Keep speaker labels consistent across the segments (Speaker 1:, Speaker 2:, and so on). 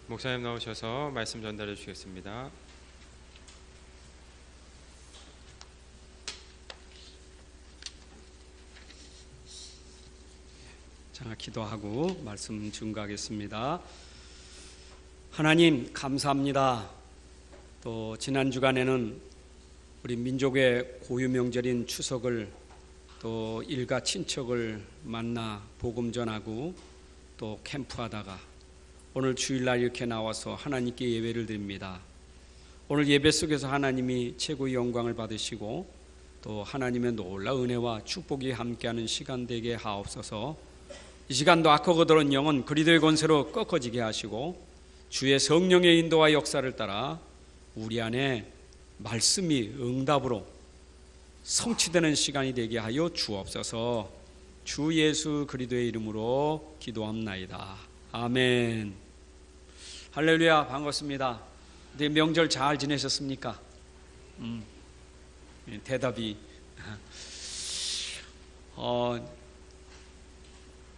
Speaker 1: 목사님 나오셔서 말씀 전달해 주시겠습니다.
Speaker 2: 자, 기도하고 말씀 증거하겠습니다. 하나님 감사합니다. 또 지난 주간에는 우리 민족의 고유 명절인 추석을 또 일가 친척을 만나 복음 전하고 또 캠프하다가 오늘 주일날 이렇게 나와서 하나님께 예배를 드립니다. 오늘 예배 속에서 하나님이 최고의 영광을 받으시고 또 하나님의 놀라운 은혜와 축복이 함께하는 시간 되게 하옵소서. 이 시간도 악하고 더러운 영은 그리스도의 권세로 꺾어지게 하시고 주의 성령의 인도와 역사를 따라 우리 안에 말씀이 응답으로 성취되는 시간이 되게 하여 주옵소서. 주 예수 그리스도의 이름으로 기도합나이다. 아멘. 할렐루야. 반갑습니다. 네, 명절 잘 지내셨습니까? 대답이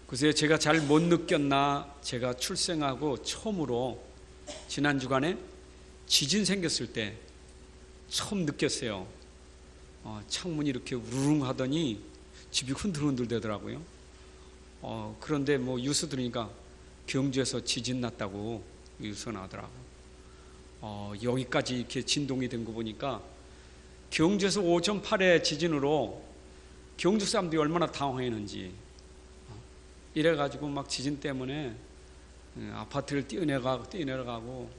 Speaker 2: 글쎄요, 제가 잘 못 느꼈나, 제가 출생하고 처음으로 지난 주간에 지진 생겼을 때 처음 느꼈어요. 창문이 이렇게 우르릉 하더니 집이 흔들흔들 되더라고요. 그런데 뭐 뉴스 들으니까 경주에서 지진 났다고 뉴스 나더라고요. 여기까지 이렇게 진동이 된 거 보니까 경주에서 5.8의 지진으로 경주 사람들이 얼마나 당황했는지, 이래가지고 막 지진 때문에 아파트를 뛰어내려가고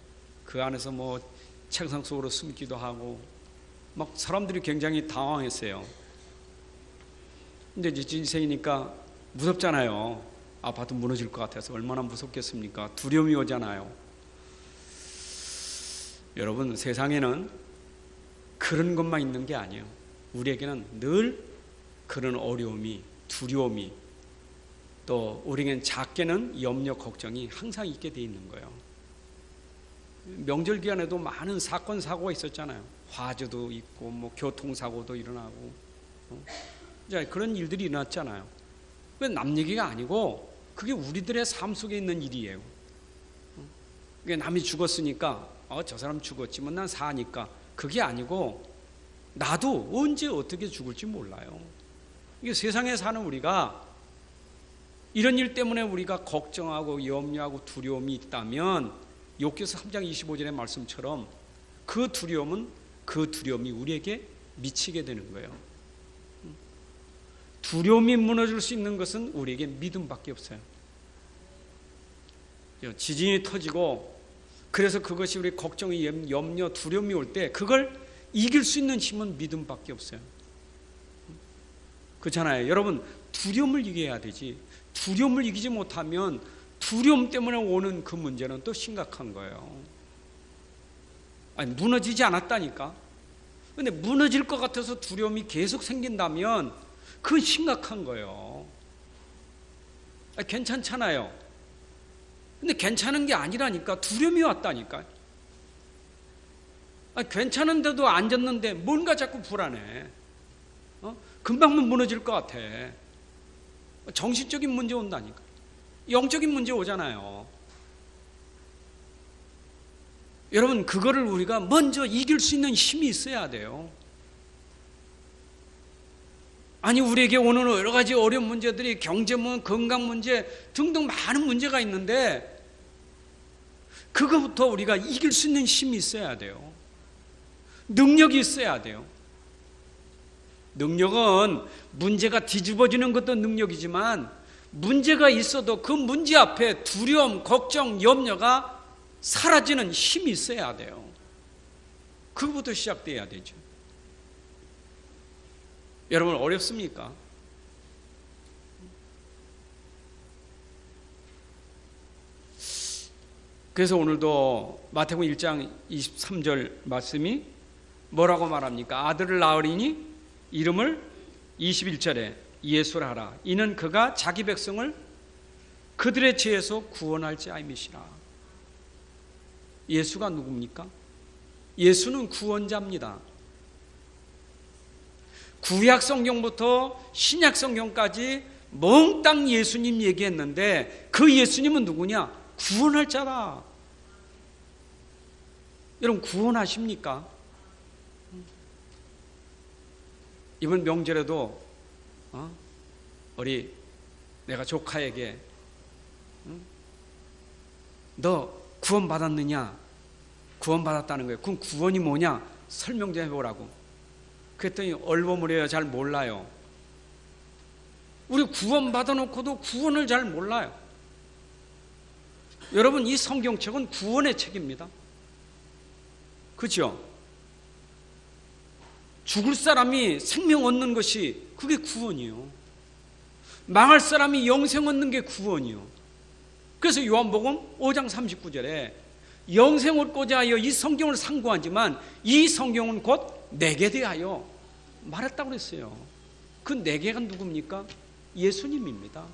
Speaker 2: 그 안에서 뭐 책상 속으로 숨기도 하고 막 사람들이 굉장히 당황했어요. 근데 이제 지진세이니까 무섭잖아요. 아파트 무너질 것 같아서 얼마나 무섭겠습니까? 두려움이 오잖아요. 여러분, 세상에는 그런 것만 있는 게 아니에요. 우리에게는 늘 그런 어려움이, 두려움이, 또 우리에겐 작게는 염려, 걱정이 항상 있게 돼 있는 거예요. 명절 기간에도 많은 사건, 사고가 있었잖아요. 화재도 있고 뭐 교통사고도 일어나고 그런 일들이 일어났잖아요. 그게 남 얘기가 아니고 그게 우리들의 삶 속에 있는 일이에요. 그게 남이 죽었으니까 저 사람 죽었지만 난 사니까, 그게 아니고 나도 언제 어떻게 죽을지 몰라요. 이게 세상에 사는 우리가 이런 일 때문에 우리가 걱정하고 염려하고 두려움이 있다면 욥기서 3장 25절의 말씀처럼 그 두려움이 우리에게 미치게 되는 거예요. 두려움이 무너질 수 있는 것은 우리에게 믿음밖에 없어요. 지진이 터지고 그래서 그것이 우리 걱정이, 염려, 두려움이 올 때 그걸 이길 수 있는 힘은 믿음밖에 없어요. 그렇잖아요. 여러분, 두려움을 이겨야 되지. 두려움을 이기지 못하면 두려움 때문에 오는 그 문제는 또 심각한 거예요. 아니, 무너지지 않았다니까. 근데 무너질 것 같아서 두려움이 계속 생긴다면 그건 심각한 거예요. 괜찮잖아요. 근데 괜찮은 게 아니라니까. 두려움이 왔다니까. 괜찮은데도 앉았는데 뭔가 자꾸 불안해. 금방만 무너질 것 같아. 정신적인 문제 온다니까. 영적인 문제 오잖아요. 여러분, 그거를 우리가 먼저 이길 수 있는 힘이 있어야 돼요. 아니, 우리에게 오는 여러 가지 어려운 문제들이 경제 문제, 건강 문제 등등 많은 문제가 있는데 그거부터 우리가 이길 수 있는 힘이 있어야 돼요. 능력이 있어야 돼요. 능력은 문제가 뒤집어지는 것도 능력이지만 문제가 있어도 그 문제 앞에 두려움, 걱정, 염려가 사라지는 힘이 있어야 돼요. 그거부터 시작돼야 되죠. 여러분, 어렵습니까? 그래서 오늘도 마태복음 1장 23절 말씀이 뭐라고 말합니까? 아들을 낳으리니 이름을 21절에 예수라 하라. 이는 그가 자기 백성을 그들의 죄에서 구원할지 아임이시라. 예수가 누굽니까? 예수는 구원자입니다. 구약 성경부터 신약 성경까지 몽땅 예수님 얘기했는데 그 예수님은 누구냐? 구원할 자라. 여러분 구원하십니까? 이번 명절에도 우리 내가 조카에게 너 구원 받았느냐? 구원 받았다는 거예요. 그럼 구원이 뭐냐? 설명 좀 해보라고. 그랬더니 얼버무려요. 잘 몰라요. 우리 구원 받아놓고도 구원을 잘 몰라요. 여러분, 이 성경책은 구원의 책입니다. 그렇죠? 죽을 사람이 생명 얻는 것이 그게 구원이요. 망할 사람이 영생 얻는 게 구원이요. 그래서 요한복음 5장 39절에 영생 얻고자 하여 이 성경을 상고하지만 이 성경은 곧 내게 대하여 말했다고 그랬어요. 그 내게가 누굽니까? 예수님입니다.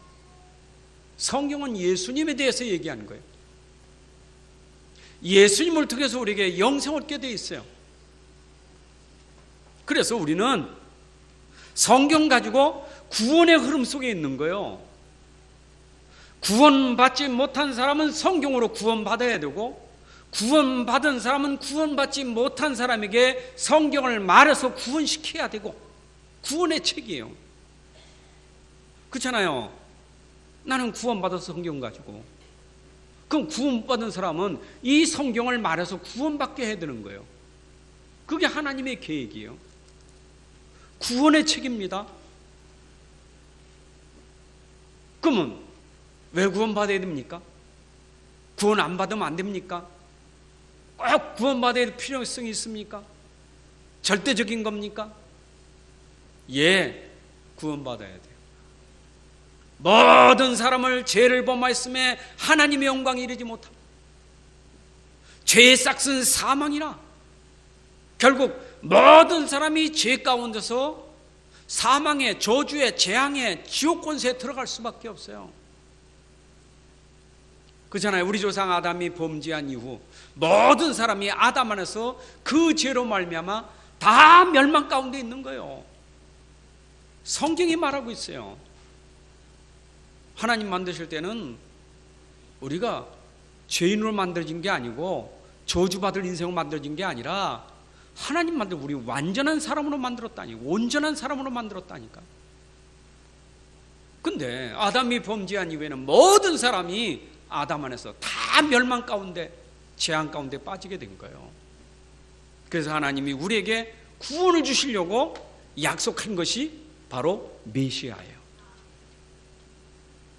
Speaker 2: 성경은 예수님에 대해서 얘기하는 거예요. 예수님을 통해서 우리에게 영생 얻게 돼 있어요. 그래서 우리는 성경 가지고 구원의 흐름 속에 있는 거예요. 구원받지 못한 사람은 성경으로 구원받아야 되고, 구원받은 사람은 구원받지 못한 사람에게 성경을 말해서 구원시켜야 되고, 구원의 책이에요. 그렇잖아요. 나는 구원받아서 성경 가지고, 그럼 구원받은 사람은 이 성경을 말해서 구원받게 해야 되는 거예요. 그게 하나님의 계획이에요. 구원의 책입니다. 그러면 왜 구원받아야 됩니까? 구원 안 받으면 안 됩니까? 꼭 구원받아야 될 필요성이 있습니까? 절대적인 겁니까? 예, 구원받아야 돼요. 모든 사람을 죄를 범하였음에 하나님의 영광에 이르지 못함. 죄의 싹은 사망이라. 결국 모든 사람이 죄 가운데서 사망의 저주의 재앙의 지옥 권세에 들어갈 수밖에 없어요. 그렇잖아요. 우리 조상 아담이 범죄한 이후 모든 사람이 아담 안에서 그 죄로 말미암아 다 멸망 가운데 있는 거예요. 성경이 말하고 있어요. 하나님 만드실 때는 우리가 죄인으로 만들어진 게 아니고 저주받을 인생으로 만들어진 게 아니라 하나님 우리 완전한 사람으로 만들었다니, 온전한 사람으로 만들었다니까. 근데 아담이 범죄한 이후에는 모든 사람이 아담 안에서 다 멸망 가운데, 재앙 가운데 빠지게 된 거예요. 그래서 하나님이 우리에게 구원을 주시려고 약속한 것이 바로 메시아예요.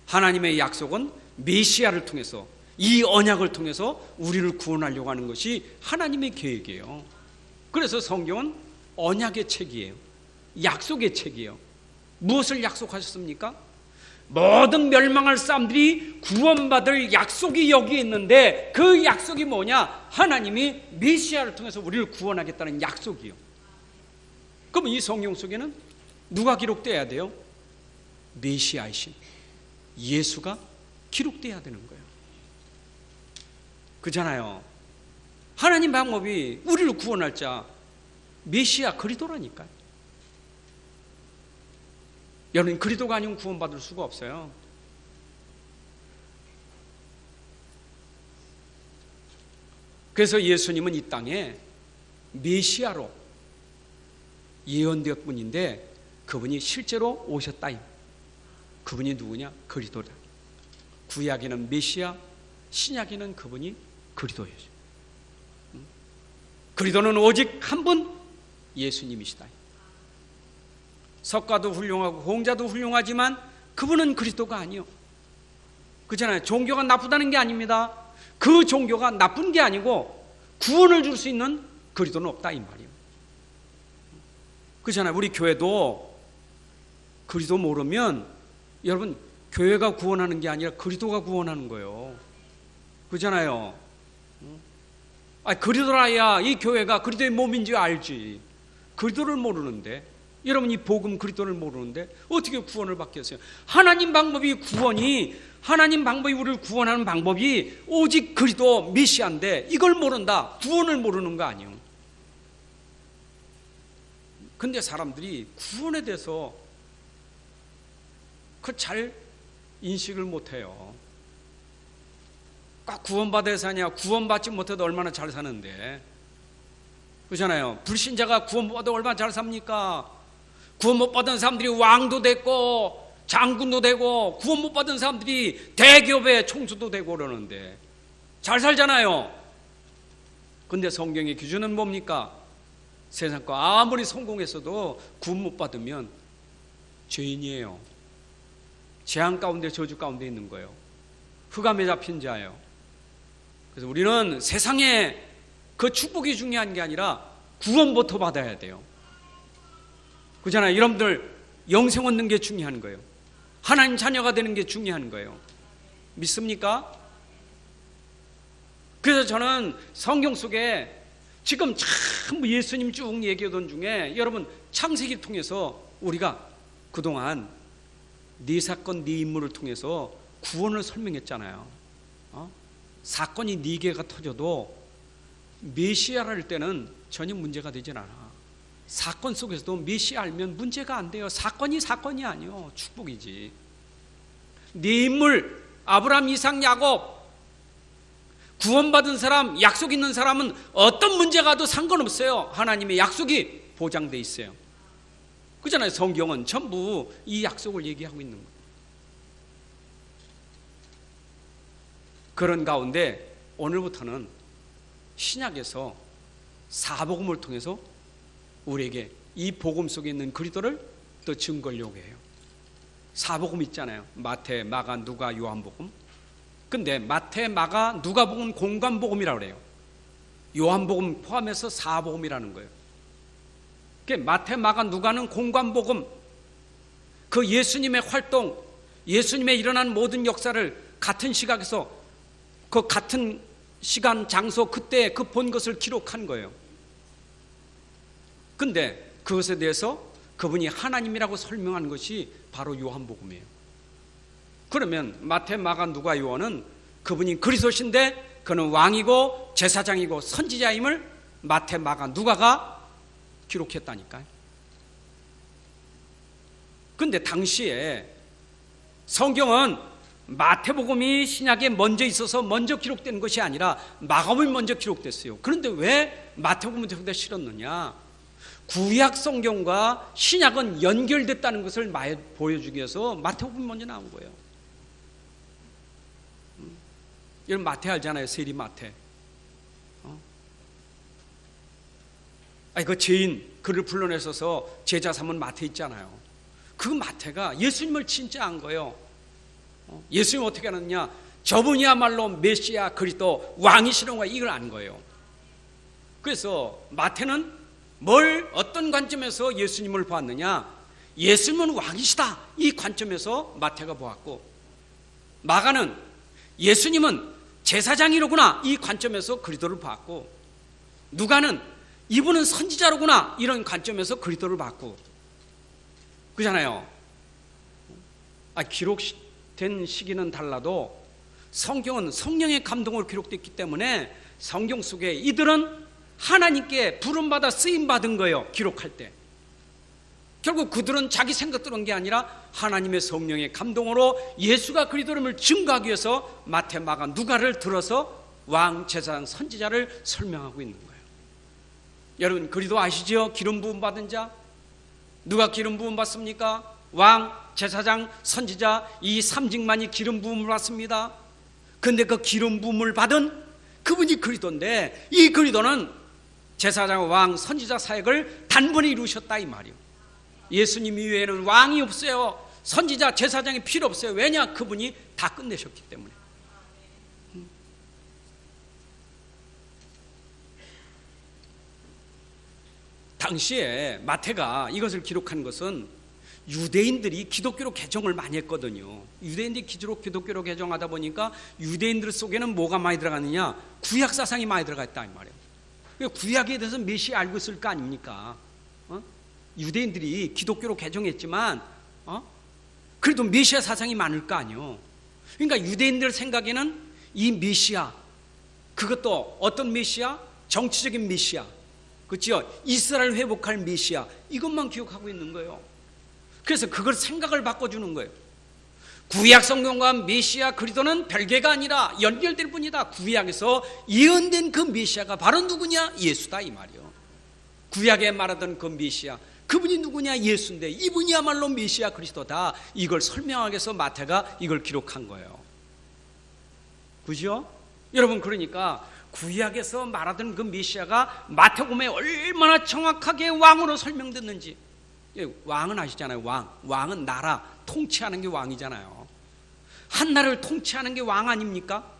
Speaker 2: 하나님의 약속은 메시아를 통해서, 이 언약을 통해서 우리를 구원하려고 하는 것이 하나님의 계획이에요. 그래서 성경은 언약의 책이에요. 약속의 책이에요. 무엇을 약속하셨습니까? 모든 멸망할 사람들이 구원받을 약속이 여기 있는데, 그 약속이 뭐냐? 하나님이 메시아를 통해서 우리를 구원하겠다는 약속이요. 그럼 이 성경 속에는 누가 기록돼야 돼요? 메시아이신 예수가 기록돼야 되는 거예요. 그렇잖아요. 하나님 방법이 우리를 구원할 자 메시아 그리스도라니까요. 여러분, 그리스도가 아니면 구원받을 수가 없어요. 그래서 예수님은 이 땅에 메시아로 예언되었 뿐인데 그분이 실제로 오셨다. 그분이 누구냐? 그리스도다. 구약에는 메시아, 신약에는 그분이 그리스도예요. 그리스도는 오직 한 분, 예수님이시다. 석가도 훌륭하고 홍자도 훌륭하지만 그분은 그리스도가 아니요. 그렇잖아요. 종교가 나쁘다는 게 아닙니다. 그 종교가 나쁜 게 아니고 구원을 줄 수 있는 그리스도는 없다 이 말이에요. 그렇잖아요. 우리 교회도 그리스도 모르면 여러분 교회가 구원하는 게 아니라 그리스도가 구원하는 거예요. 그렇잖아요. 그리스도라야 이 교회가 그리스도의 몸인지 알지. 그리스도를 모르는데, 여러분 이 복음 그리스도를 모르는데 어떻게 구원을 받겠어요? 하나님 방법이 구원이, 하나님 방법이 우리를 구원하는 방법이 오직 그리스도 메시아인데 이걸 모른다. 구원을 모르는 거 아니에요. 근데 사람들이 구원에 대해서 잘 인식을 못해요. 꼭 구원받아야 사냐? 구원받지 못해도 얼마나 잘 사는데. 그렇잖아요. 불신자가 구원 못 받아 얼마나 잘 삽니까? 구원 못 받은 사람들이 왕도 됐고 장군도 되고 구원 못 받은 사람들이 대기업의 총수도 되고 그러는데 잘 살잖아요. 근데 성경의 기준은 뭡니까? 세상과 아무리 성공했어도 구원 못 받으면 죄인이에요. 재앙 가운데 저주 가운데 있는 거예요. 흑암에 잡힌 자예요. 그래서 우리는 세상에 그 축복이 중요한 게 아니라 구원부터 받아야 돼요. 그렇잖아요. 여러분들 영생 얻는 게 중요한 거예요. 하나님 자녀가 되는 게 중요한 거예요. 믿습니까? 그래서 저는 성경 속에 지금 참 예수님 쭉 얘기하던 중에 여러분 창세기 통해서 우리가 그동안 네 사건 네 인물을 통해서 구원을 설명했잖아요. 사건이 네 개가 터져도 메시아를 할 때는 전혀 문제가 되진 않아. 사건 속에서도 메시아 알면 문제가 안 돼요. 사건이 아니요, 축복이지. 네 인물 아브라함, 이삭, 야곱 구원받은 사람, 약속 있는 사람은 어떤 문제가 와도 상관없어요. 하나님의 약속이 보장돼 있어요. 그렇잖아요. 성경은 전부 이 약속을 얘기하고 있는 거예요. 그런 가운데 오늘부터는 신약에서 사복음을 통해서 우리에게 이 복음 속에 있는 그리스도를 또 증거하려고 해요. 사복음 있잖아요. 마태, 마가, 누가, 요한복음. 근데 마태, 마가, 누가복음은 공관복음이라고 그래요. 요한복음 포함해서 사복음이라는 거예요. 마태, 마가, 누가는 공관복음, 그 예수님의 활동, 예수님의 일어난 모든 역사를 같은 시각에서 그 같은 시간, 장소, 그때 그 본 것을 기록한 거예요. 근데 그것에 대해서 그분이 하나님이라고 설명한 것이 바로 요한복음이에요. 그러면 마태, 마가, 누가, 요한은 그분이 그리스도신데 그는 왕이고 제사장이고 선지자임을 마태, 마가, 누가가 기록했다니까요. 근데 당시에 성경은 마태복음이 신약에 먼저 있어서 먼저 기록된 것이 아니라 마가복음이 먼저 기록됐어요. 그런데 왜 마태복음을 여기다 실었느냐? 구약 성경과 신약은 연결됐다는 것을 보여주기 위해서 마태복음이 먼저 나온 거예요. 여러분 마태 알잖아요. 세리 마태. 그 죄인 그를 불러내서서 제자 삼은 마태 있잖아요. 그 마태가 예수님을 진짜 안 거예요. 예수님 어떻게 하느냐? 저분이야말로 메시아 그리스도 왕이시는 거야. 이걸 안 거예요. 그래서 마태는 어떤 관점에서 예수님을 보았느냐? 예수님은 왕이시다. 이 관점에서 마태가 보았고, 마가는 예수님은 제사장이로구나. 이 관점에서 그리스도를 봤고, 누가는 이분은 선지자로구나. 이런 관점에서 그리스도를 봤고, 그잖아요. 기록된 시기는 달라도 성경은 성령의 감동으로 기록됐기 때문에 성경 속에 이들은 하나님께 부름받아 쓰임받은 거예요. 기록할 때 결국 그들은 자기 생각대로 한 게 아니라 하나님의 성령의 감동으로 예수가 그리스도임을 증거하기 위해서 마태, 마가, 누가를 들어서 왕, 제사장, 선지자를 설명하고 있는 거예요. 여러분 그리스도 아시죠? 기름 부음 받은 자. 누가 기름 부음 받습니까? 왕, 제사장, 선지자 이 삼직만이 기름 부음을 받습니다. 근데 그 기름 부음을 받은 그분이 그리스도인데 이 그리스도는 제사장, 왕, 선지자 사역을 단번에 이루셨다 이 말이에요. 예수님 이외에는 왕이 없어요. 선지자, 제사장이 필요 없어요. 왜냐? 그분이 다 끝내셨기 때문에. 당시에 마태가 이것을 기록한 것은 유대인들이 기독교로 개정을 많이 했거든요. 유대인들이 기독교로 개정하다 보니까 유대인들 속에는 뭐가 많이 들어갔느냐? 구약 사상이 많이 들어가 있다 이 말이에요. 구약에 대해서 메시아 알고 있을 거 아닙니까? 유대인들이 기독교로 개정했지만 그래도 메시아 사상이 많을 거 아니에요. 그러니까 유대인들 생각에는 이 메시아, 그것도 어떤 메시아? 정치적인 메시아, 그렇죠? 이스라엘 회복할 메시아, 이것만 기억하고 있는 거예요. 그래서 그걸 생각을 바꿔주는 거예요. 구약 성경과 메시아 그리스도는 별개가 아니라 연결될 뿐이다. 구약에서 예언된 그 메시아가 바로 누구냐? 예수다 이 말이에요. 구약에 말하던 그 메시아, 그분이 누구냐? 예수인데 이분이야말로 메시아 그리스도다. 이걸 설명하기 위해서 마태가 이걸 기록한 거예요. 그죠? 여러분, 그러니까 구약에서 말하던 그 메시아가 마태복음에 얼마나 정확하게 왕으로 설명됐는지. 왕은 아시잖아요. 왕은 나라 통치하는 게 왕이잖아요. 한 나라를 통치하는 게 왕 아닙니까?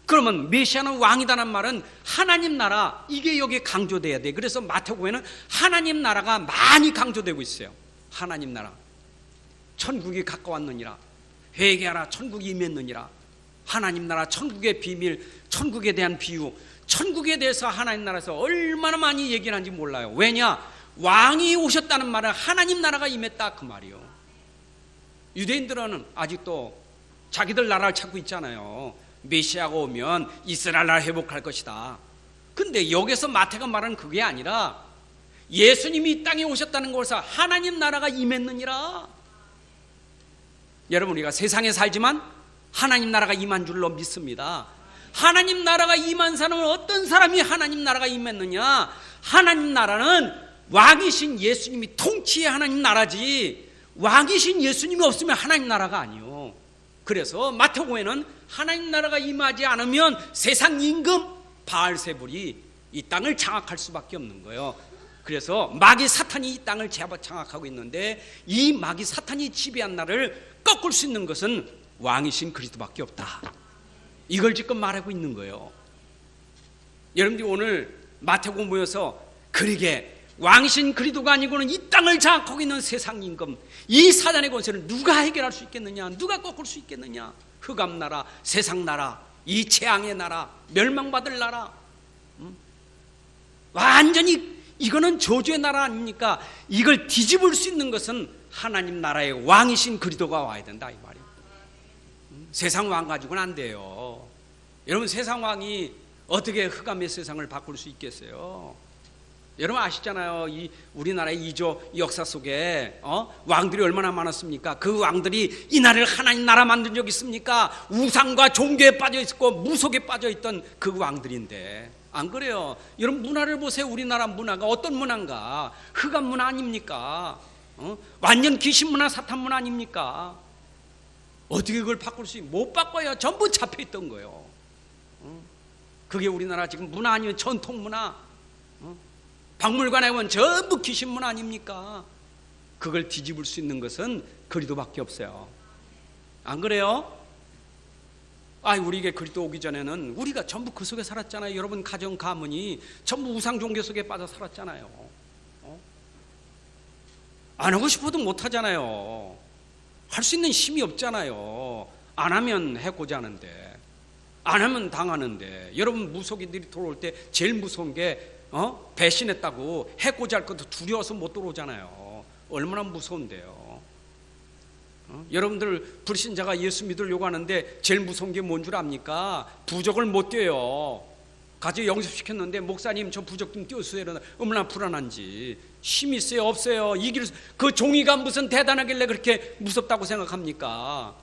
Speaker 2: 그러면 메시아는 왕이다는 말은 하나님 나라, 이게 여기에 강조돼야 돼. 그래서 마태복음에는 하나님 나라가 많이 강조되고 있어요. 하나님 나라, 천국이 가까웠느니라, 회개하라, 천국이 임했느니라. 하나님 나라, 천국의 비밀, 천국에 대한 비유, 천국에 대해서 하나님 나라에서 얼마나 많이 얘기를 하는지 몰라요. 왜냐? 왕이 오셨다는 말은 하나님 나라가 임했다, 그 말이요. 유대인들은 아직도 자기들 나라를 찾고 있잖아요. 메시아가 오면 이스라엘 나라 회복할 것이다. 근데 여기서 마태가 말하는 그게 아니라 예수님이 이 땅에 오셨다는 것에서 하나님 나라가 임했느니라. 여러분, 우리가 세상에 살지만 하나님 나라가 임한 줄로 믿습니다. 하나님 나라가 임한 사람은 어떤 사람이 하나님 나라가 임했느냐? 하나님 나라는 왕이신 예수님이 통치의 하나님 나라지, 왕이신 예수님이 없으면 하나님 나라가 아니요. 그래서 마태복음에는 하나님 나라가 임하지 않으면 세상 임금 바알세불이 이 땅을 장악할 수밖에 없는 거예요. 그래서 마귀 사탄이 이 땅을 장악하고 있는데, 이 마귀 사탄이 지배한 나라를 꺾을 수 있는 것은 왕이신 그리스도밖에 없다. 이걸 지금 말하고 있는 거예요. 여러분들이 오늘 마태복음 모여서 그러게 왕이신 그리스도가 아니고는 이 땅을 장악하고 있는 세상 임금, 이 사단의 권세를 누가 해결할 수 있겠느냐? 누가 꺾을 수 있겠느냐? 흑암 나라, 세상 나라, 이 재앙의 나라, 멸망받을 나라, 완전히 이거는 저주의 나라 아닙니까? 이걸 뒤집을 수 있는 것은 하나님 나라의 왕이신 그리스도가 와야 된다, 이 말이에요. 세상 왕 가지고는 안 돼요. 여러분, 세상 왕이 어떻게 흑암의 세상을 바꿀 수 있겠어요? 여러분 아시잖아요. 이 우리나라의 이조 역사 속에 왕들이 얼마나 많았습니까? 그 왕들이 이 나라를 하나님 나라 만든 적 있습니까? 우상과 종교에 빠져 있었고 무속에 빠져 있던 그 왕들인데, 안 그래요? 여러분, 문화를 보세요. 우리나라 문화가 어떤 문화인가? 흑암 문화 아닙니까? 완전 귀신 문화, 사탄 문화 아닙니까? 어떻게 그걸 바꿀 수 있어요? 못 바꿔요. 전부 잡혀 있던 거예요. 그게 우리나라 지금 문화 아니면 전통 문화, 박물관에 보면 전부 귀신 문화 아닙니까? 그걸 뒤집을 수 있는 것은 그리스도밖에 없어요. 안 그래요? 우리에게 그리스도 오기 전에는 우리가 전부 그 속에 살았잖아요. 여러분 가정 가문이 전부 우상 종교 속에 빠져 살았잖아요. 안 하고 싶어도 못 하잖아요. 할 수 있는 힘이 없잖아요. 안 하면 해고자 하는데, 안 하면 당하는데. 여러분, 무속인들이 들어올 때 제일 무서운 게 배신했다고 해고자 할 것도 두려워서 못 들어오잖아요. 얼마나 무서운데요. 여러분들 불신자가 예수 믿으려고 하는데 제일 무서운 게 뭔 줄 압니까? 부적을 못 떼요. 가지 영접시켰는데 목사님 저 부적 좀 띄워주세요. 얼마나 불안한지. 힘이 있어요, 없어요? 그 종이가 무슨 대단하길래 그렇게 무섭다고 생각합니까?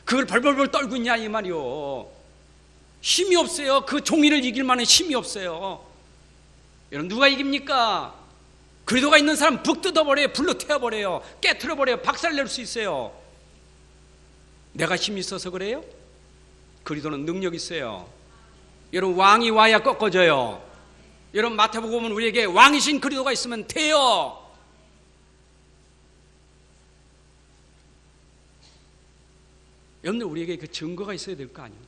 Speaker 2: 그걸 벌벌벌 떨고 있냐 이 말이요. 힘이 없어요. 그 종이를 이길 만한 힘이 없어요. 여러분, 누가 이깁니까? 그리스도가 있는 사람 북 뜯어버려요. 불로 태워버려요. 깨트려버려요. 박살낼 수 있어요. 내가 힘이 있어서 그래요? 그리스도는 능력 있어요. 여러분, 왕이 와야 꺾어져요. 여러분, 마태복음은 우리에게 왕이신 그리스도가 있으면 돼요. 여러분들, 우리에게 그 증거가 있어야 될 거 아니에요?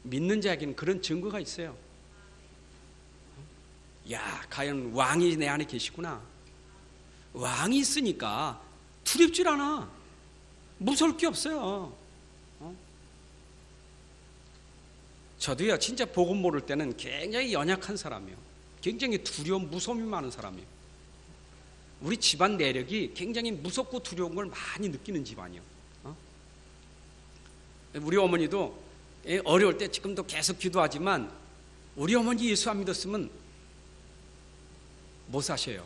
Speaker 2: 믿는 자에게는 그런 증거가 있어요. 야, 과연 왕이 내 안에 계시구나. 왕이 있으니까 두렵질 않아. 무서울 게 없어요. 저도요, 진짜 복음 모를 때는 굉장히 연약한 사람이에요. 굉장히 두려움, 무서움이 많은 사람이에요. 우리 집안 내력이 굉장히 무섭고 두려운 걸 많이 느끼는 집안이에요. 우리 어머니도 어려울 때 지금도 계속 기도하지만, 우리 어머니 예수 안 믿었으면 못 사셔요.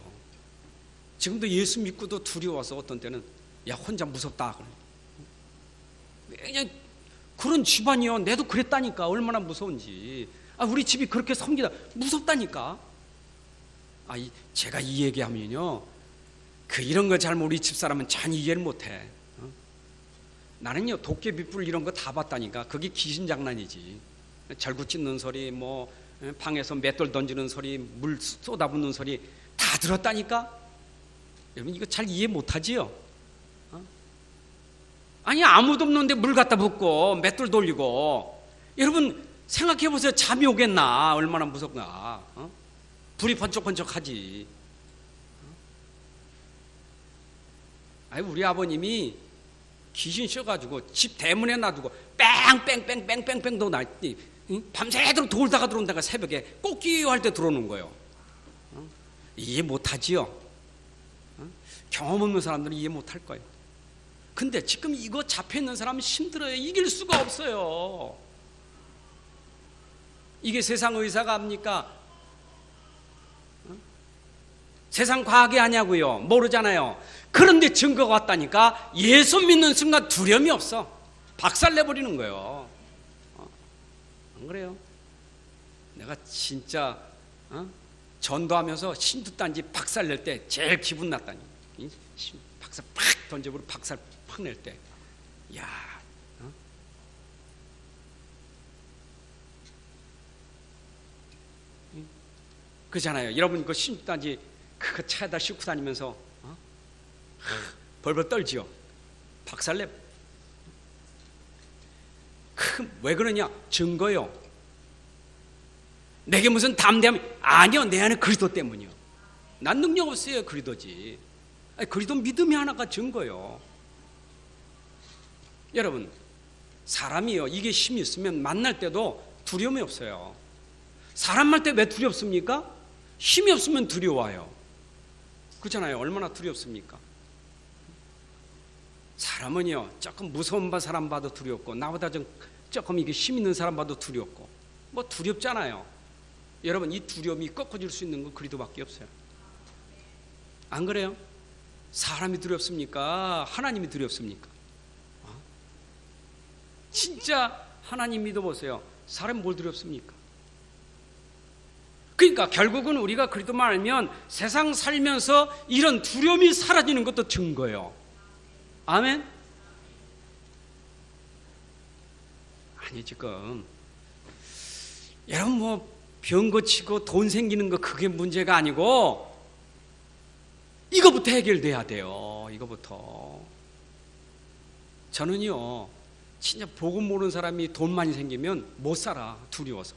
Speaker 2: 지금도 예수 믿고도 두려워서 어떤 때는 야, 혼자 무섭다. 그냥 그런 집안이요. 내도 그랬다니까. 얼마나 무서운지. 우리 집이 그렇게 섬기다 무섭다니까. 제가 이 얘기하면요, 이런 거 잘 우리 집사람은 전 이해를 못해. 나는요, 도깨비불 이런 거 다 봤다니까. 그게 귀신 장난이지. 절구 찢는 소리, 뭐 방에서 맷돌 던지는 소리, 물 쏟아붓는 소리 다 들었다니까. 여러분 이거 잘 이해 못하지요? 아니 아무도 없는데 물 갖다 붓고 맷돌 돌리고, 여러분 생각해 보세요. 잠이 오겠나? 얼마나 무섭나? 불이 번쩍번쩍하지. 우리 아버님이 귀신 씌어가지고 집 대문에 놔두고 뺑뺑뺑뺑뺑뺑도 날지, 밤새도록 돌다가 들어온다가 새벽에 꼭기요 할 때 들어오는 거예요. 이해 못하지요? 경험 없는 사람들은 이해 못할 거예요. 근데 지금 이거 잡혀있는 사람은 힘들어요. 이길 수가 없어요. 이게 세상 의사가 합니까? 세상 과학이 하냐고요? 모르잖아요. 그런데 증거가 왔다니까. 예수 믿는 순간 두려움이 없어. 박살내버리는 거예요. 안 그래요? 내가 진짜 전도하면서 신두단지 박살낼 때 제일 기분 났다니. 박살 팍 던져버리고 박살 팍 낼 때, 야, 그잖아요. 여러분 그 신두단지 그거 차에다 싣고 다니면서 벌벌 떨지요. 박살내. 왜 그러냐? 증거요. 내게 무슨 담대함이, 아니요, 내 안에 그리스도 때문이요. 난 능력 없어요. 그리스도지. 그리스도 믿음이 하나가 증거요. 여러분 사람이요, 이게 힘이 있으면 만날 때도 두려움이 없어요. 사람 만날 때 왜 두렵습니까? 힘이 없으면 두려워요. 그렇잖아요. 얼마나 두렵습니까? 사람은요, 조금 무서운 사람 봐도 두렵고, 나보다 조금 이게 힘 있는 사람 봐도 두렵고, 뭐 두렵잖아요. 여러분 이 두려움이 꺾어질 수 있는 건 그리스도밖에 없어요. 안 그래요? 사람이 두렵습니까? 하나님이 두렵습니까? 진짜 하나님 믿어보세요. 사람 뭘 두렵습니까? 그러니까 결국은 우리가 그리스도만 알면 세상 살면서 이런 두려움이 사라지는 것도 증거예요. 아멘? 아니 지금 여러분 뭐 병 고치고 돈 생기는 거 그게 문제가 아니고 이거부터 해결돼야 돼요. 이거부터. 저는요, 진짜 복음 모르는 사람이 돈 많이 생기면 못 살아. 두려워서.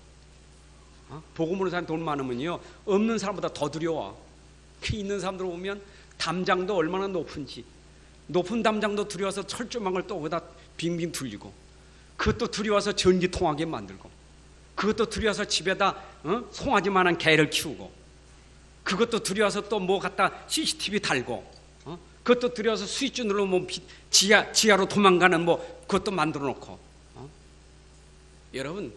Speaker 2: 복음 모르는 사람이 돈 많으면요, 없는 사람보다 더 두려워. 있는 사람들 보면 담장도 얼마나 높은지, 높은 담장도 두려워서 철조망을 또 거기다 빙빙 돌리고, 그것도 두려워서 전기 통하게 만들고, 그것도 두려워서 집에다 송아지만한 개를 키우고, 그것도 두려워서 또 뭐 갖다 CCTV 달고, 그것도 두려워서 스위치 누르면 지하로 도망가는 뭐 그것도 만들어 놓고. 여러분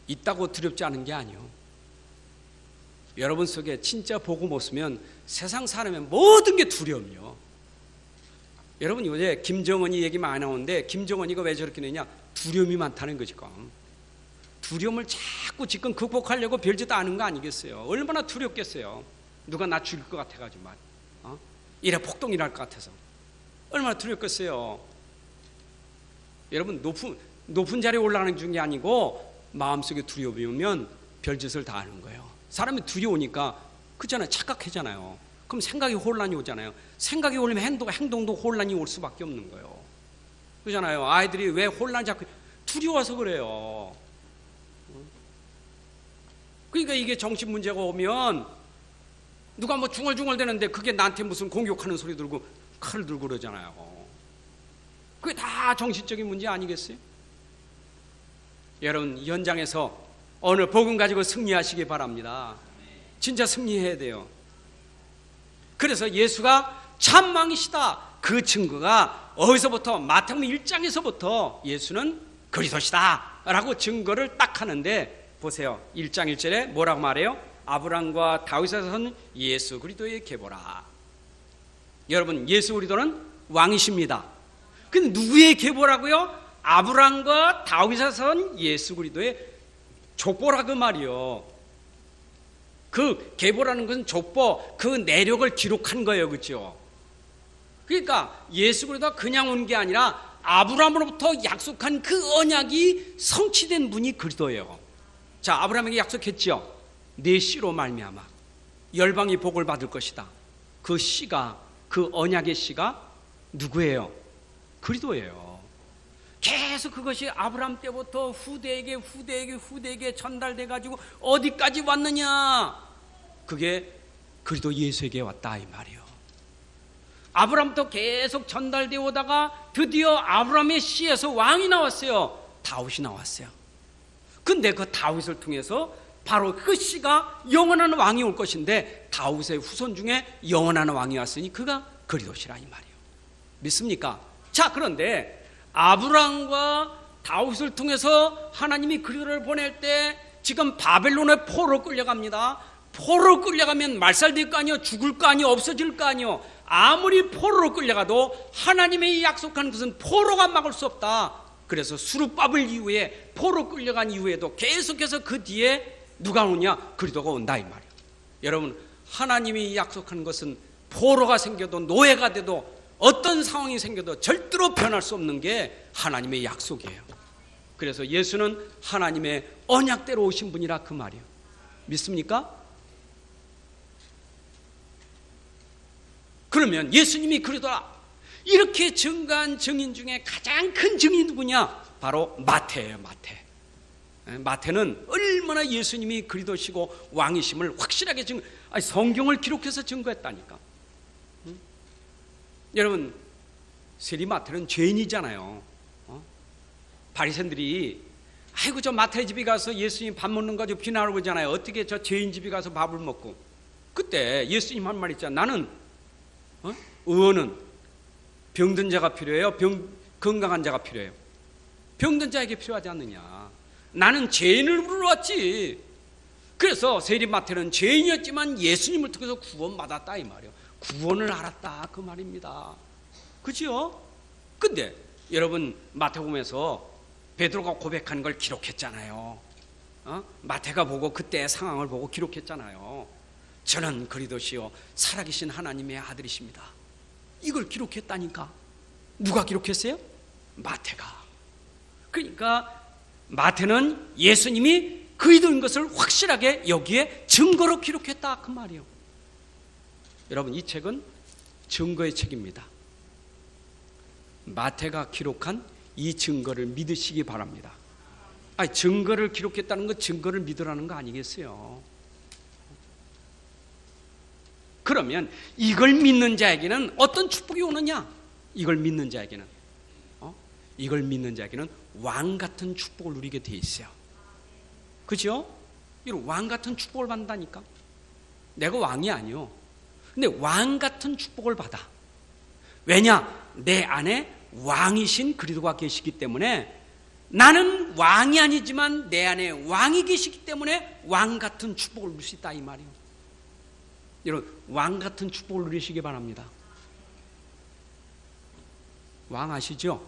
Speaker 2: 있다고 두렵지 않은 게 아니요. 여러분 속에 진짜 복음 없으면 세상 사람의 모든 게 두려움이요. 여러분 요새 김정은이 얘기 많이 나오는데, 김정은이가 왜 저렇게 되냐? 두려움이 많다는 거지. 두려움을 자꾸 지금 극복하려고 별짓도 않은 거 아니겠어요? 얼마나 두렵겠어요? 누가 나 죽일 것 같아가지고 말, 이래 폭동이 날 것 같아서 얼마나 두렵겠어요? 여러분 높은 자리에 올라가는 중이 아니고 마음속에 두려움이 오면 별짓을 다 하는 거예요. 사람이 두려우니까 그렇잖아요. 착각하잖아요. 그럼 생각이 혼란이 오잖아요. 생각이 오면 행동도 혼란이 올 수밖에 없는 거예요. 그렇잖아요. 아이들이 왜 혼란 자꾸 두려워서 그래요. 그러니까 이게 정신 문제가 오면 누가 뭐 중얼중얼대는데 그게 나한테 무슨 공격하는 소리 들고 칼을 들고 그러잖아요. 그게 다 정신적인 문제 아니겠어요? 여러분 현장에서 오늘 복음 가지고 승리하시기 바랍니다. 진짜 승리해야 돼요. 그래서 예수가 참 왕이시다, 그 증거가 어디서부터? 마태복음 1장에서부터 예수는 그리스도시다 라고 증거를 딱 하는데, 보세요. 1장 1절에 뭐라고 말해요? 아브라함과 다윗에서 선 예수 그리스도의 계보라. 여러분 예수 그리스도는 왕이십니다. 근데 누구의 계보라고요? 아브라함과 다윗에서 선 예수 그리스도의 족보라 그 말이요. 그 계보라는 것은 족보, 그 내력을 기록한 거예요. 그렇죠? 그러니까 예수 그리스도가 그냥 온 게 아니라 아브라함으로부터 약속한 그 언약이 성취된 분이 그리스도예요. 자, 아브라함에게 약속했죠. 네 씨로 말미암아 열방이 복을 받을 것이다. 그 씨가, 그 언약의 씨가 누구예요? 그리스도예요. 계속 그것이 아브라함 때부터 후대에게 전달돼 가지고 어디까지 왔느냐? 그게 그리스도 예수에게 왔다 이 말이에요. 아브라함부터 계속 전달되어 오다가 드디어 아브라함의 씨에서 왕이 나왔어요. 다윗이 나왔어요. 근데 그 다윗을 통해서 바로 그 씨가 영원한 왕이 올 것인데 다윗의 후손 중에 영원한 왕이 왔으니 그가 그리스도시라 이 말이에요. 믿습니까? 자, 그런데 아브라함과 다윗을 통해서 하나님이 그리스도를 보낼 때 지금 바벨론의 포로 끌려갑니다. 포로 끌려가면 말살될 거 아니요, 죽을 거 아니요, 없어질 거 아니요. 아무리 포로로 끌려가도 하나님의 약속한 것은 포로가 막을 수 없다. 그래서 수르바벨 이후에 포로 끌려간 이후에도 계속해서 그 뒤에 누가 오냐? 그리스도가 온다 이 말이에요. 여러분, 하나님이 약속한 것은 포로가 생겨도 노예가 돼도 어떤 상황이 생겨도 절대로 변할 수 없는 게 하나님의 약속이에요. 그래서 예수는 하나님의 언약대로 오신 분이라 그 말이에요. 믿습니까? 그러면 예수님이 그리스도라 이렇게 증거한 증인 중에 가장 큰 증인이 누구냐? 바로 마태예요. 마태는 얼마나 예수님이 그리스도시고 왕이심을 확실하게 성경을 기록해서 증거했다니까. 여러분, 세리 마태는 죄인이잖아요. 바리새인들이 아이고 저 마태 집에 가서 예수님 밥 먹는 거 가지고 비난하고 그러잖아요. 어떻게 저 죄인 집에 가서 밥을 먹고. 그때 예수님 한 말 있잖아요. 나는 의원은 병든 자가 필요해요? 건강한 자가 필요해요? 병든 자에게 필요하지 않느냐. 나는 죄인을 부르러 왔지. 그래서 세리마태는 죄인이었지만 예수님을 통해서 구원받았다 이 말이에요. 구원을 알았다 그 말입니다. 그죠? 근데 여러분, 마태복음에서 베드로가 고백한 걸 기록했잖아요. 마태가 보고 그때의 상황을 보고 기록했잖아요. 저는 그리스도시요 살아계신 하나님의 아들이십니다. 이걸 기록했다니까. 누가 기록했어요? 마태가. 그러니까 마태는 예수님이 그리스도인 것을 확실하게 여기에 증거로 기록했다 그 말이에요. 여러분, 이 책은 증거의 책입니다. 마태가 기록한 이 증거를 믿으시기 바랍니다. 아니, 증거를 기록했다는 건 증거를 믿으라는 거 아니겠어요? 그러면 이걸 믿는 자에게는 어떤 축복이 오느냐? 이걸 믿는 자에게는 왕 같은 축복을 누리게 돼 있어요. 그죠? 이런 왕 같은 축복을 받는다니까. 내가 왕이 아니요. 근데 왕 같은 축복을 받아. 왜냐? 내 안에 왕이신 그리스도가 계시기 때문에 나는 왕이 아니지만 내 안에 왕이 계시기 때문에 왕 같은 축복을 누릴 수 있다 이 말이에요. 여러분, 왕 같은 축복을 누리시기 바랍니다. 왕 아시죠?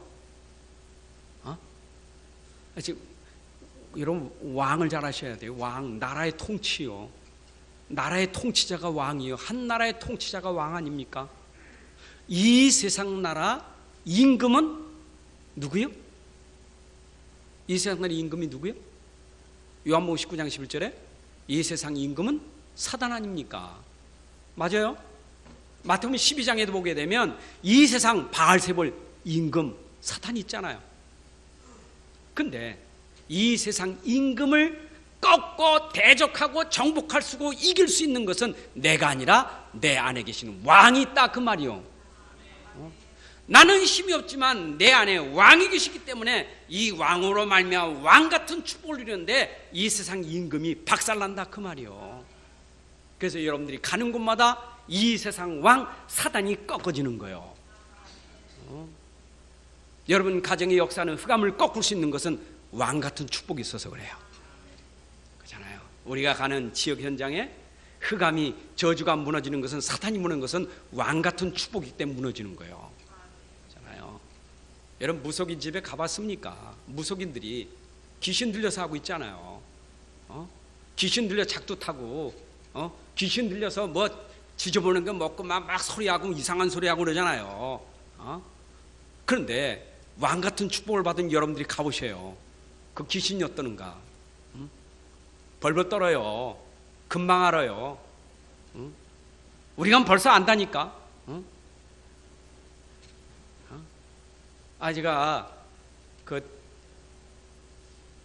Speaker 2: 지금 여러분, 왕을 잘 아셔야 돼요. 왕, 나라의 통치요. 나라의 통치자가 왕이요. 한 나라의 통치자가 왕 아닙니까? 이 세상 나라 임금은 누구요? 이 세상 나라 임금이 누구요? 요한복음 19장 11절에 이 세상 임금은 사단 아닙니까? 맞아요? 마태복음 12장에도 보게 되면 이 세상 바알세볼 임금 사탄이 있잖아요. 근데 이 세상 임금을 꺾고 대적하고 정복할 수 있고 이길 수 있는 것은 내가 아니라 내 안에 계시는 왕이 있다 그 말이요. 나는 힘이 없지만 내 안에 왕이 계시기 때문에 이 왕으로 말미암아 왕 같은 축복을 누리는데 이 세상 임금이 박살난다 그 말이요. 그래서 여러분들이 가는 곳마다 이 세상 왕 사단이 꺾어지는 거예요. 여러분 가정의 역사는 흑암을 꺾을 수 있는 것은 왕 같은 축복이 있어서 그래요. 그렇잖아요. 우리가 가는 지역 현장에 흑암이 저주가 무너지는 것은 사탄이 무너지는 것은 왕 같은 축복이기 때문에 무너지는 거예요. 그렇잖아요. 여러분 무속인 집에 가봤습니까? 무속인들이 귀신 들려서 하고 있잖아요. 귀신 들려 작두 타고 귀신 들려서 뭐 지저보는 거 먹고 막 소리하고 이상한 소리하고 그러잖아요. 그런데 왕 같은 축복을 받은 여러분들이 가보세요. 그 귀신이 어떠는가? 벌벌 떨어요. 금방 알아요. 우리가 벌써 안다니까. 제가 그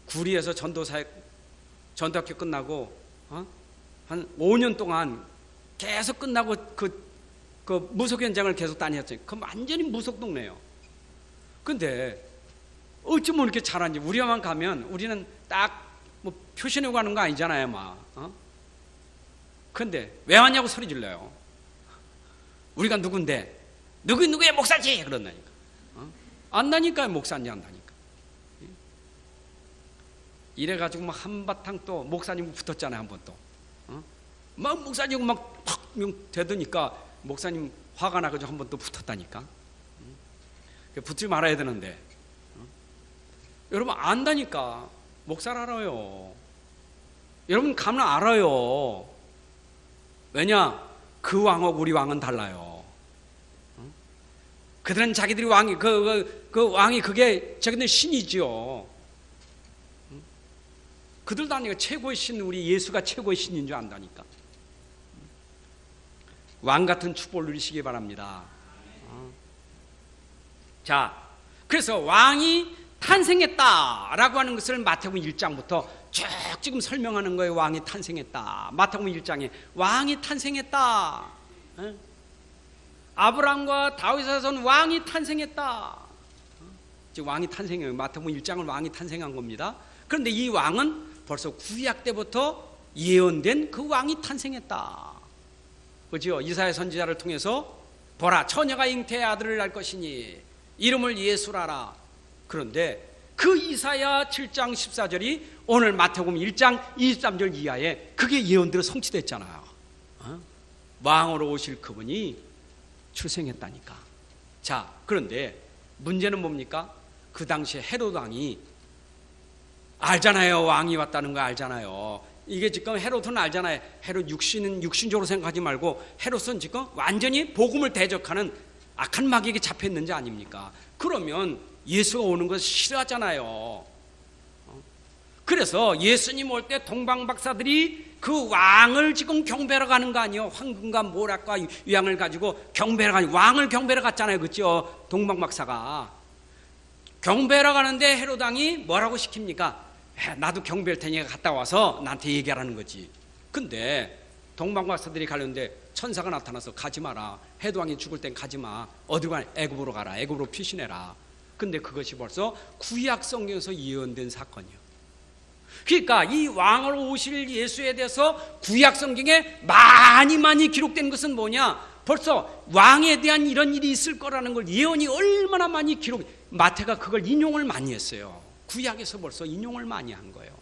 Speaker 2: 구리에서 전도학교 끝나고 한 5년 동안 계속 끝나고 그 무속 현장을 계속 다녔어요. 그 완전히 무속 동네예요. 근데 어쩌면 이렇게 잘하는지. 우리만 가면 우리는 딱 뭐 표시내고 가는 거 아니잖아요, 막. 근데 왜 왔냐고 소리 질러요. 우리가 누군데? 누구의 목사지? 그런다니까. 안다니까, 목사인지 안다니까. 이래가지고 막 한바탕 또 목사님 붙었잖아요, 한 번 또. 막 목사님 막팍 되더니까 목사님 화가 나가지고 한 번 또 붙었다니까. 붙지 말아야 되는데. 여러분 안다니까. 목사를 알아요. 여러분 가면 알아요. 왜냐? 그 왕하고 우리 왕은 달라요. 그들은 자기들이 왕이 그 왕이 그게 자기들 신이지요. 그들도 아니고 최고의 신, 우리 예수가 최고의 신인 줄 안다니까. 왕 같은 축복을 누리시기 바랍니다. 자, 그래서 왕이 탄생했다라고 하는 것을 마태복음 1장부터 쭉 지금 설명하는 거예요. 왕이 탄생했다. 마태복음 1장에 왕이 탄생했다. 아브라함과 다윗의 자손 왕이 탄생했다. 지금 왕이 탄생해요. 마태복음 1장은 왕이 탄생한 겁니다. 그런데 이 왕은 벌써 구약 때부터 예언된 그 왕이 탄생했다. 그죠? 이사야 선지자를 통해서 보라, 처녀가 잉태의 아들을 낳을 것이니 이름을 예수라라. 그런데 그 이사야 7장 14절이 오늘 마태복음 1장 23절 이하에 그게 예언대로 성취됐잖아요. 왕으로 오실 그분이 출생했다니까. 자, 그런데 문제는 뭡니까? 그 당시에 헤롯 왕이 알잖아요. 왕이 왔다는 거 알잖아요. 이게 지금 헤롯은 알잖아요. 헤롯 육신적으로 생각하지 말고 헤롯은 지금 완전히 복음을 대적하는 악한 마귀에게 잡혔는지 아닙니까? 그러면 예수가 오는 것을 싫어하잖아요. 그래서 예수님 올 때 동방박사들이 그 왕을 지금 경배하러 가는 거 아니에요? 황금과 모락과 유향을 가지고 경배하러 가니 왕을 경배하러 갔잖아요. 그렇죠? 동방박사가 경배하러 가는데 헤롯 왕이 뭐라고 시킵니까? 나도 경배할 테니까 갔다 와서 나한테 얘기하라는 거지. 근데 동방박사들이 가려는데 천사가 나타나서 가지 마라. 헤롯 왕이 죽을 땐 가지 마. 어디 가? 애굽으로 가라. 애굽으로 피신해라. 근데 그것이 벌써 구약 성경에서 예언된 사건이에요. 그러니까 이 왕으로 오실 예수에 대해서 구약 성경에 많이 기록된 것은 뭐냐? 벌써 왕에 대한 이런 일이 있을 거라는 걸 예언이 얼마나 많이 마태가 그걸 인용을 많이 했어요. 구약에서 벌써 인용을 많이 한 거예요.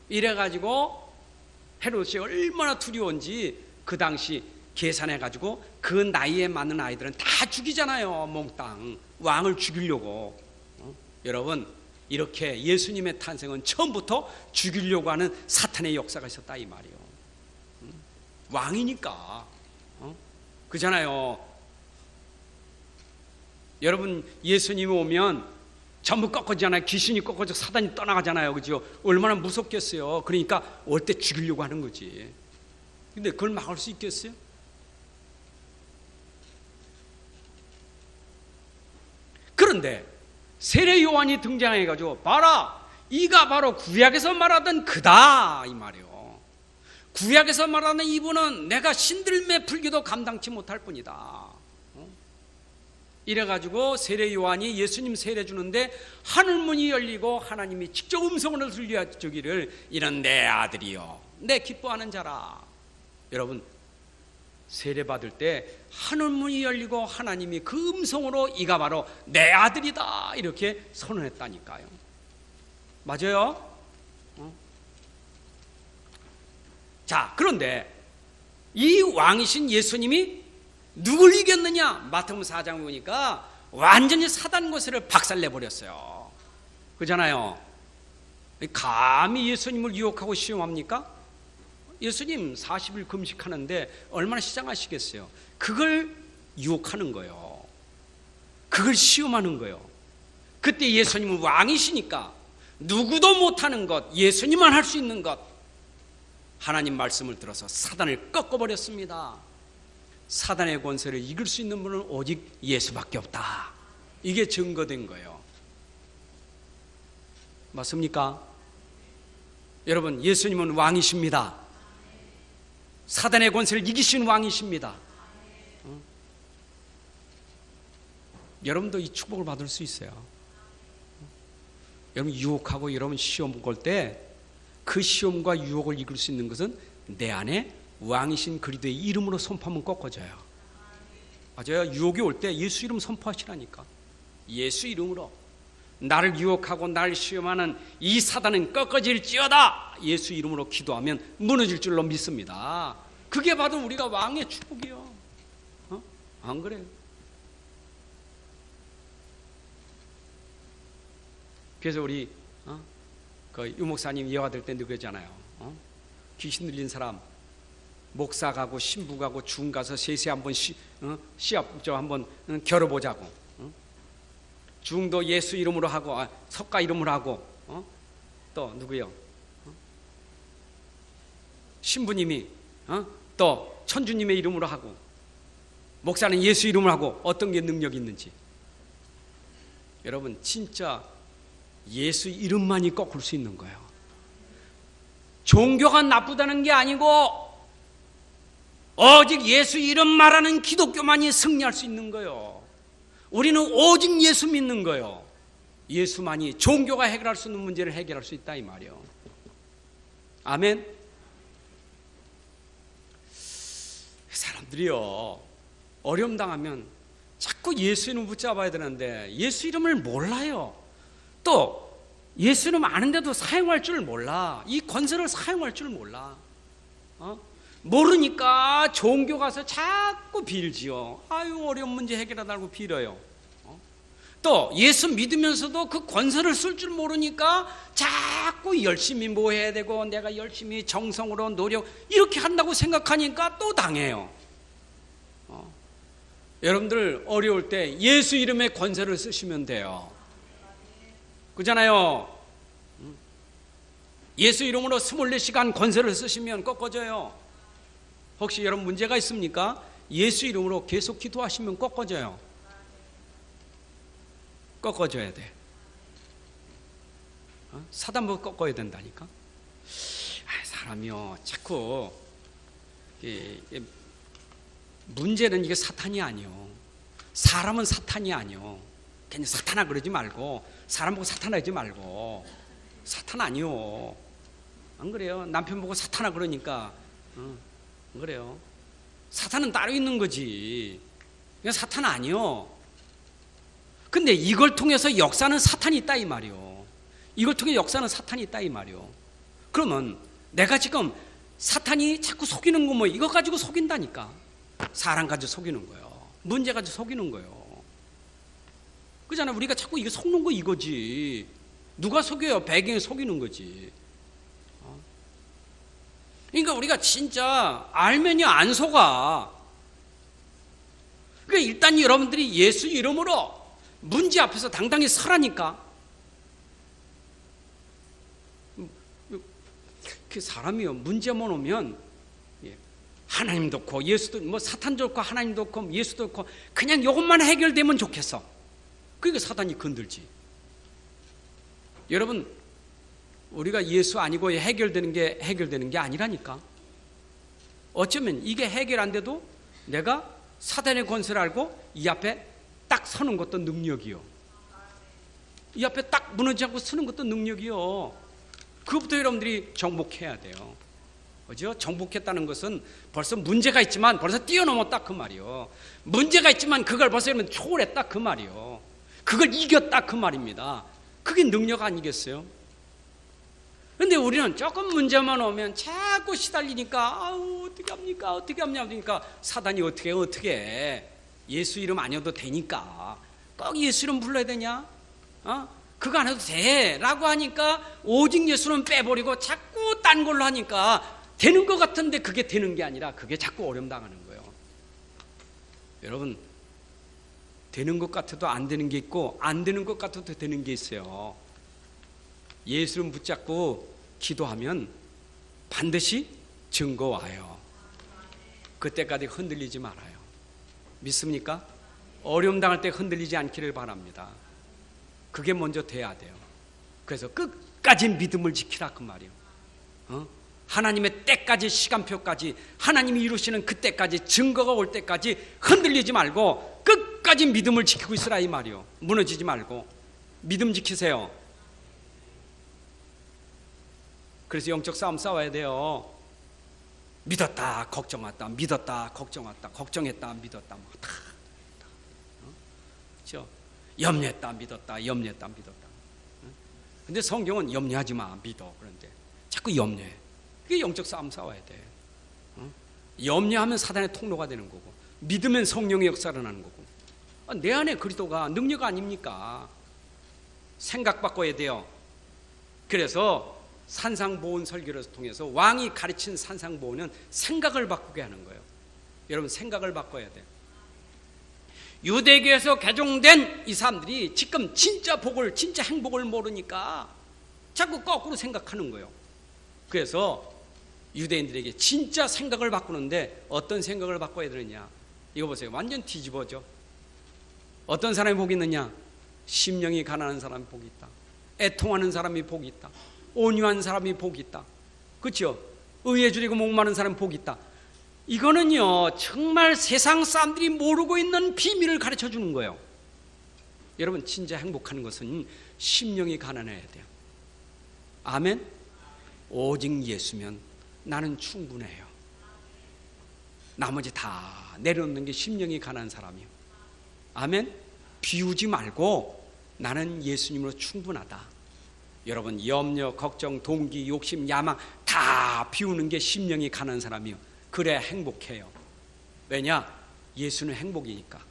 Speaker 2: 이래가지고 헤롯이 얼마나 두려운지 그 당시 계산해가지고 그 나이에 맞는 아이들은 다 죽이잖아요. 몽땅 왕을 죽이려고. 여러분 이렇게 예수님의 탄생은 처음부터 죽이려고 하는 사탄의 역사가 있었다 이 말이에요. 왕이니까. 그잖아요. 여러분 예수님이 오면 전부 꺾어지잖아요. 귀신이 꺾어져 사단이 떠나가잖아요. 그죠? 얼마나 무섭겠어요. 그러니까 올 때 죽이려고 하는 거지. 근데 그걸 막을 수 있겠어요? 그런데 세례 요한이 등장해가지고 봐라, 이가 바로 구약에서 말하던 그다 이 말이에요. 구약에서 말하는 이분은 내가 신들매 풀기도 감당치 못할 뿐이다. 이래가지고 세례 요한이 예수님 세례 주는데 하늘문이 열리고 하나님이 직접 음성을 들려주기를 이는 내 아들이요 내 기뻐하는 자라. 여러분 세례 받을 때 하늘문이 열리고 하나님이 그 음성으로 이가 바로 내 아들이다 이렇게 선언했다니까요. 맞아요? 자, 그런데 이 왕이신 예수님이 누굴 이겼느냐? 마태복음 4장 보니까 완전히 사단 권세를 박살내버렸어요. 그잖아요. 감히 예수님을 유혹하고 시험합니까? 예수님 40일 금식하는데 얼마나 시장하시겠어요? 그걸 유혹하는 거예요. 그걸 시험하는 거예요. 그때 예수님은 왕이시니까 누구도 못하는 것, 예수님만 할 수 있는 것, 하나님 말씀을 들어서 사단을 꺾어버렸습니다. 사단의 권세를 이길 수 있는 분은 오직 예수밖에 없다. 이게 증거된 거예요. 맞습니까? 여러분, 예수님은 왕이십니다. 사단의 권세를 이기신 왕이십니다. 여러분도 이 축복을 받을 수 있어요. 여러분 유혹하고 여러분 시험 걸 때 그 시험과 유혹을 이길 수 있는 것은 내 안에 왕이신 그리스도의 이름으로 선포하면 꺾어져요. 맞아요. 유혹이 올 때 예수 이름 선포하시라니까. 예수 이름으로 나를 유혹하고 나를 시험하는 이 사단은 꺾어질지어다. 예수 이름으로 기도하면 무너질 줄로 믿습니다. 그게 바로 우리가 왕의 축복이요. 안 그래요? 그래서 우리 그 유목사님 예화될 때 그러잖아요. 귀신 들린 사람 목사 가고 신부 가고 중 가서 셋이 한번 시합 한번 겨뤄보자고. 중도 예수 이름으로 하고 석가 이름으로 하고 또 누구요? 신부님이 또 천주님의 이름으로 하고 목사는 예수 이름으로 하고 어떤 게 능력이 있는지. 여러분 진짜 예수 이름만이 꺾을 수 있는 거예요. 종교가 나쁘다는 게 아니고 오직 예수 이름 말하는 기독교만이 승리할 수 있는 거예요. 우리는 오직 예수 믿는 거예요. 예수만이 종교가 해결할 수 있는 문제를 해결할 수 있다 이 말이에요. 아멘. 사람들이요 어려움 당하면 자꾸 예수 이름 붙잡아야 되는데 예수 이름을 몰라요. 또 예수 이름 아는데도 사용할 줄 몰라. 이 권세를 사용할 줄 몰라. 모르니까 종교 가서 자꾸 빌지요. 아유 어려운 문제 해결하다고 빌어요. 또 예수 믿으면서도 그 권세를 쓸 줄 모르니까 자꾸 열심히 뭐 해야 되고 내가 열심히 정성으로 노력 이렇게 한다고 생각하니까 또 당해요. 여러분들 어려울 때 예수 이름의 권세를 쓰시면 돼요. 그잖아요. 예수 이름으로 24시간 권세를 쓰시면 꺾어져요. 혹시 여러분 문제가 있습니까? 예수 이름으로 계속 기도하시면 꺾어져요. 꺾어져야 돼. 사단부터 꺾어야 된다니까. 사람이요 자꾸 문제는 이게 사탄이 아니요. 사람은 사탄이 아니요. 괜히 사탄아 그러지 말고 사람 보고 사탄아 하지 말고 사탄 아니요. 안 그래요? 남편 보고 사탄아 그러니까 안 그래요? 사탄은 따로 있는 거지. 그냥 사탄 아니요. 근데 이걸 통해서 역사는 사탄이 있다 이 말이요. 이걸 통해 역사는 사탄이 있다 이 말이요. 그러면 내가 지금 사탄이 자꾸 속이는 거 뭐 이거 가지고 속인다니까. 사람 가지고 속이는 거예요. 문제 가지고 속이는 거예요. 그잖아. 우리가 자꾸 이거 속는 거 이거지. 누가 속여요? 배경에 속이는 거지. 그러니까 우리가 진짜 알면요 안 속아. 그러니까 일단 여러분들이 예수 이름으로 문제 앞에서 당당히 서라니까. 그 사람이요 문제만 오면 하나님도 없고 예수도 뭐 사탄도 없고 하나님도 없고 예수도 없고 그냥 이것만 해결되면 좋겠어. 그러니까 사탄이 건들지. 여러분 우리가 예수 아니고 해결되는 게 아니라니까. 어쩌면 이게 해결 안 돼도 내가 사단의 권세를 알고 이 앞에 딱 서는 것도 능력이요. 이 앞에 딱 무너지지 않고 서는 것도 능력이요. 그것부터 여러분들이 정복해야 돼요. 그죠? 정복했다는 것은 벌써 문제가 있지만 벌써 뛰어넘었다 그 말이요. 문제가 있지만 그걸 벌써 여러분 초월했다 그 말이요. 그걸 이겼다 그 말입니다. 그게 능력 아니겠어요? 근데 우리는 조금 문제만 오면 자꾸 시달리니까 아우 어떻게 합니까? 어떻게 합니까? 그러니까 사단이 어떻게 해? 예수 이름 아니어도 되니까 꼭 예수 이름 불러야 되냐? 그거 안 해도 돼 라고 하니까 오직 예수는 빼버리고 자꾸 딴 걸로 하니까 되는 것 같은데 그게 되는 게 아니라 그게 자꾸 어려움 당하는 거예요. 여러분, 되는 것 같아도 안 되는 게 있고 안 되는 것 같아도 되는 게 있어요. 예수를 붙잡고 기도하면 반드시 증거 와요. 그때까지 흔들리지 말아요. 믿습니까? 어려움 당할 때 흔들리지 않기를 바랍니다. 그게 먼저 돼야 돼요. 그래서 끝까지 믿음을 지키라 그 말이에요. 하나님의 때까지, 시간표까지, 하나님이 이루시는 그때까지, 증거가 올 때까지 흔들리지 말고 끝까지 믿음을 지키고 있으라 이 말이요. 무너지지 말고 믿음 지키세요. 그래서 영적 싸움 싸워야 돼요. 믿었다 걱정했다, 믿었다 걱정했다, 걱정했다 믿었다, 다 그렇죠? 염려했다 믿었다, 염려했다 믿었다. 근데 성경은 염려하지 마, 믿어. 그런데 자꾸 염려해. 그게 영적 싸움 싸워야 돼. 염려하면 사단의 통로가 되는 거고, 믿으면 성령의 역사를 하는 거고. 내 안에 그리스도가 능력 아닙니까? 생각 바꿔야 돼요. 그래서 산상보훈 설교를 통해서 왕이 가르친 산상보훈은 생각을 바꾸게 하는 거예요. 여러분, 생각을 바꿔야 돼요. 유대교에서 개종된 이 사람들이 지금 진짜 복을, 진짜 행복을 모르니까 자꾸 거꾸로 생각하는 거예요. 그래서 유대인들에게 진짜 생각을 바꾸는데 어떤 생각을 바꿔야 되느냐, 이거 보세요. 완전 뒤집어져. 어떤 사람이 복이 있느냐? 심령이 가난한 사람이 복이 있다. 애통하는 사람이 복이 있다. 온유한 사람이 복이 있다. 그렇죠? 의에 줄이고 목마른 사람이 복이 있다. 이거는요 정말 세상 사람들이 모르고 있는 비밀을 가르쳐 주는 거예요. 여러분, 진짜 행복하는 것은 심령이 가난해야 돼요. 아멘. 오직 예수면 나는 충분해요. 나머지 다 내려놓는 게 심령이 가난한 사람이요. 아멘. 비우지 말고 나는 예수님으로 충분하다. 여러분, 염려, 걱정, 동기, 욕심, 야망 다 비우는 게 심령이 가난한 사람이요. 그래야 행복해요. 왜냐? 예수는 행복이니까.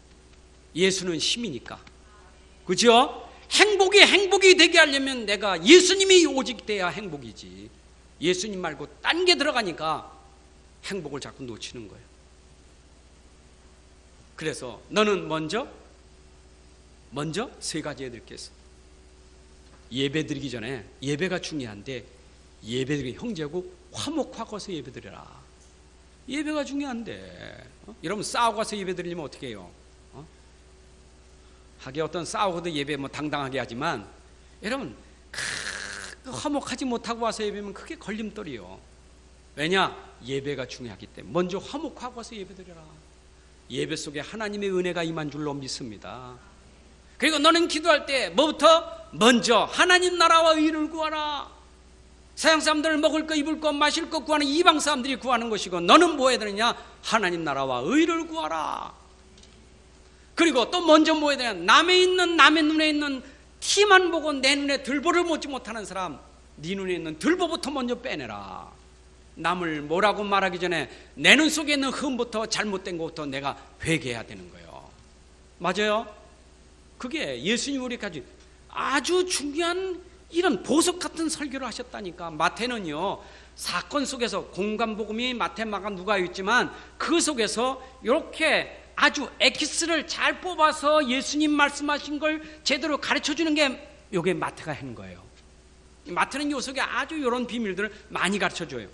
Speaker 2: 예수는 힘이니까. 그죠? 행복이 되게 하려면 내가 예수님이 오직 돼야 행복이지. 예수님 말고 딴 게 들어가니까 행복을 자꾸 놓치는 거예요. 그래서 너는 먼저 세 가지 해드릴 게 있어. 예배 드리기 전에, 예배가 중요한데 예배 드리기 형제고 화목하고 가서 예배 드려라. 예배가 중요한데 여러분, 싸우고 가서 예배 드리려면 어떻게 해요? 하긴 어떤 싸우고도 예배 뭐 당당하게 하지만, 여러분 화목하지 못하고 와서 예배면 그게 걸림돌이요. 왜냐? 예배가 중요하기 때문에 먼저 화목하고 와서 예배 드려라. 예배 속에 하나님의 은혜가 임한 줄로 믿습니다. 그리고 너는 기도할 때 뭐부터? 먼저 하나님 나라와 의를 구하라. 세상 사람들 먹을 거, 입을 거, 마실 거 구하는 이방 사람들이 구하는 것이고, 너는 뭐 해야 되느냐? 하나님 나라와 의를 구하라. 그리고 또 먼저 뭐 해야 되냐? 남의 눈에 있는 티만 보고 내 눈에 들보를 보지 못하는 사람, 네 눈에 있는 들보부터 먼저 빼내라. 남을 뭐라고 말하기 전에 내 눈 속에 있는 흠부터, 잘못된 것부터 내가 회개해야 되는 거예요. 맞아요? 그게 예수님 우리까지 아주 중요한 이런 보석 같은 설교를 하셨다니까. 마태는요, 사건 속에서 공간복음이 마태, 마가, 누가 있지만 그 속에서 이렇게 아주 엑기스를 잘 뽑아서 예수님 말씀하신 걸 제대로 가르쳐주는 게 요게 마태가 하는 거예요. 마태는 요 속에 아주 이런 비밀들을 많이 가르쳐줘요.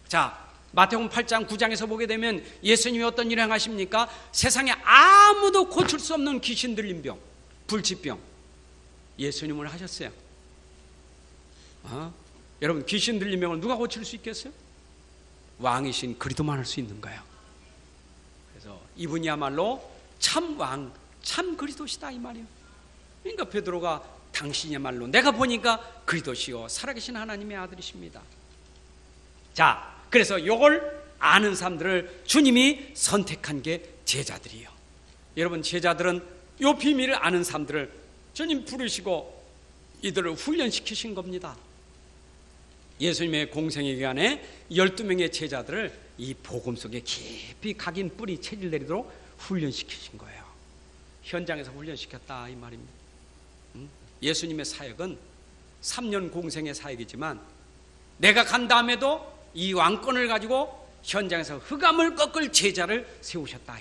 Speaker 2: 자, 마태복음 8장 9장에서 보게 되면 예수님이 어떤 일을 행하십니까? 세상에 아무도 고칠 수 없는 귀신 들린 병, 불치병, 예수님을 하셨어요. 여러분, 귀신 들린 병을 누가 고칠 수 있겠어요? 왕이신 그리스도만 할 수 있는 거예요. 그래서 이분이야말로 참 왕, 참 그리스도시다 이 말이에요. 그러니까 베드로가 당신이야말로 내가 보니까 그리스도시요 살아계신 하나님의 아들이십니다. 자, 그래서 이걸 아는 사람들을 주님이 선택한 게 제자들이에요. 여러분, 제자들은 이 비밀을 아는 사람들을 주님 부르시고 이들을 훈련시키신 겁니다. 예수님의 공생의 기간에 12명의 제자들을 이 복음 속에 깊이 각인 뿌리 체질 내리도록 훈련시키신 거예요. 현장에서 훈련시켰다 이 말입니다. 예수님의 사역은 3년 공생의 사역이지만 내가 간 다음에도 이 왕권을 가지고 현장에서 흑암을 꺾을 제자를 세우셨다.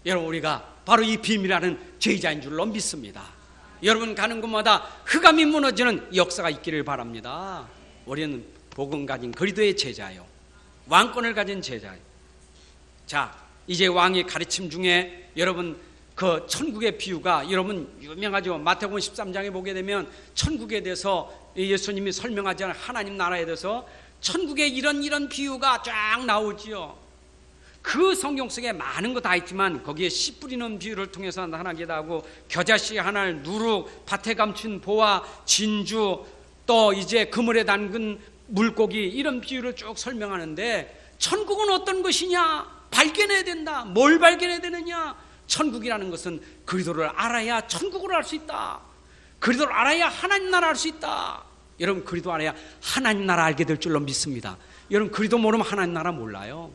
Speaker 2: 여러분, 우리가 바로 이 비밀하는 제자인 줄로 믿습니다. 여러분 가는 곳마다 흑암이 무너지는 역사가 있기를 바랍니다. 우리는 복음 가진 그리스도의 제자요, 왕권을 가진 제자요. 자, 이제 왕의 가르침 중에 여러분 그 천국의 비유가 여러분 유명하죠. 마태복음 13장에 보게 되면 천국에 대해서 예수님이 설명하지 않은 하나님 나라에 대해서 천국에 이런 비유가 쫙 나오지요. 그 성경 속에 많은 거 다 있지만 거기에 씨 뿌리는 비유를 통해서 나타나기도 하고, 겨자씨 하나를 누룩, 밭에 감춘 보화, 진주, 또 이제 그물에 담근 물고기, 이런 비유를 쭉 설명하는데, 천국은 어떤 것이냐? 발견해야 된다. 뭘 발견해야 되느냐? 천국이라는 것은 그리스도를 알아야 천국을 알 수 있다. 그리스도를 알아야 하나님 나라 알 수 있다. 여러분, 그리스도 알아야 하나님 나라 알게 될 줄로 믿습니다. 여러분, 그리스도 모르면 하나님 나라 몰라요.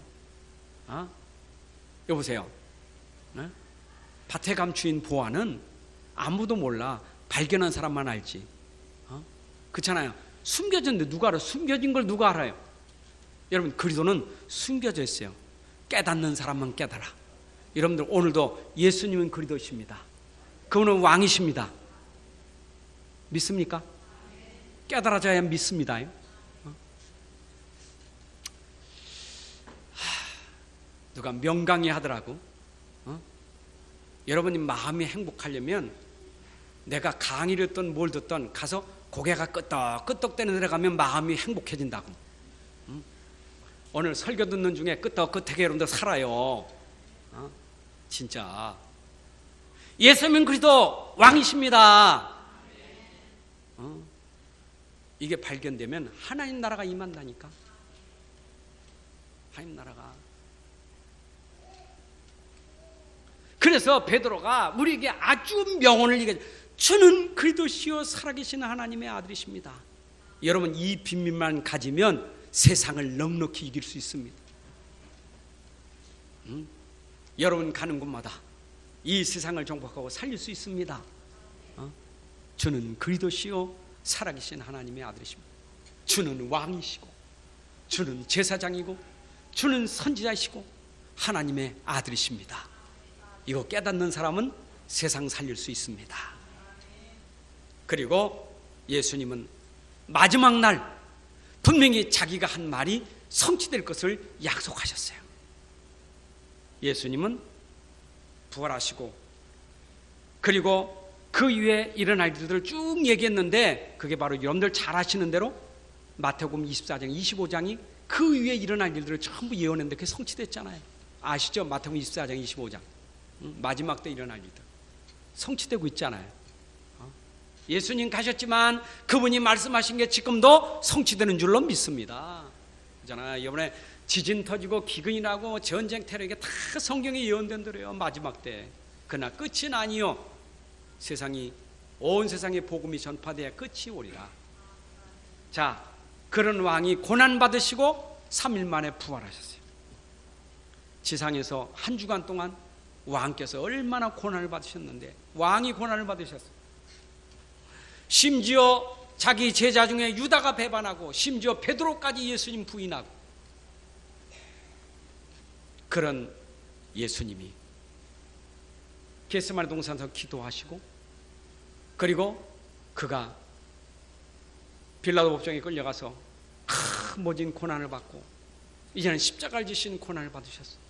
Speaker 2: 여보세요. 밭에 감추인 보화는 아무도 몰라. 발견한 사람만 알지. 그렇잖아요. 숨겨졌는데 누가 알아? 숨겨진 걸 누가 알아요? 여러분, 그리스도는 숨겨져 있어요. 깨닫는 사람만 깨달아. 여러분들, 오늘도 예수님은 그리스도십니다. 그분은 왕이십니다. 믿습니까? 깨달아져야 믿습니다. 누가 명강의 하더라고. 여러분이 마음이 행복하려면 내가 강의를 듣든 뭘 듣든 가서 고개가 끄덕끄덕대는 데를 가면 마음이 행복해진다고. 오늘 설교 듣는 중에 끄덕끄덕하게 여러분들 살아요. 진짜 예수님은 그리스도 왕이십니다. 이게 발견되면 하나님 나라가 임한다니까. 하나님 나라가. 그래서 베드로가 우리에게 아주 명언을 얘기해. 주는 그리스도시요 살아계신 하나님의 아들이십니다. 여러분, 이 비밀만 가지면 세상을 넉넉히 이길 수 있습니다. 여러분 가는 곳마다 이 세상을 정복하고 살릴 수 있습니다. 주는 그리스도시요 살아계신 하나님의 아들이십니다. 주는 왕이시고, 주는 제사장이고, 주는 선지자이시고, 하나님의 아들이십니다. 이거 깨닫는 사람은 세상 살릴 수 있습니다. 그리고 예수님은 마지막 날 분명히 자기가 한 말이 성취될 것을 약속하셨어요. 예수님은 부활하시고, 그리고 그 이후에 일어날 일들을 쭉 얘기했는데, 그게 바로 여러분들 잘 아시는 대로 마태복음 24장, 25장이 그 이후에 일어날 일들을 전부 예언했는데 그게 성취됐잖아요. 아시죠? 마태복음 24장, 25장. 마지막 때 일어날 일들 성취되고 있잖아요. 예수님 가셨지만 그분이 말씀하신 게 지금도 성취되는 줄로 믿습니다. 그잖아요. 이번에 지진 터지고 기근이 나고 전쟁 테러, 이게 다 성경에 예언된 대로요. 마지막 때. 그러나 끝은 아니요. 세상이, 온 세상에 복음이 전파돼야 끝이 오리라. 자, 그런 왕이 고난 받으시고 3일 만에 부활하셨어요. 지상에서 한 주간 동안 왕께서 얼마나 고난을 받으셨는데, 왕이 고난을 받으셨어요. 심지어 자기 제자 중에 유다가 배반하고, 심지어 베드로까지 예수님 부인하고, 그런 예수님이 겟세마네 동산에서 기도하시고, 그리고 그가 빌라도 법정에 끌려가서 모진 고난을 받고, 이제는 십자가를 지신 고난을 받으셨어요.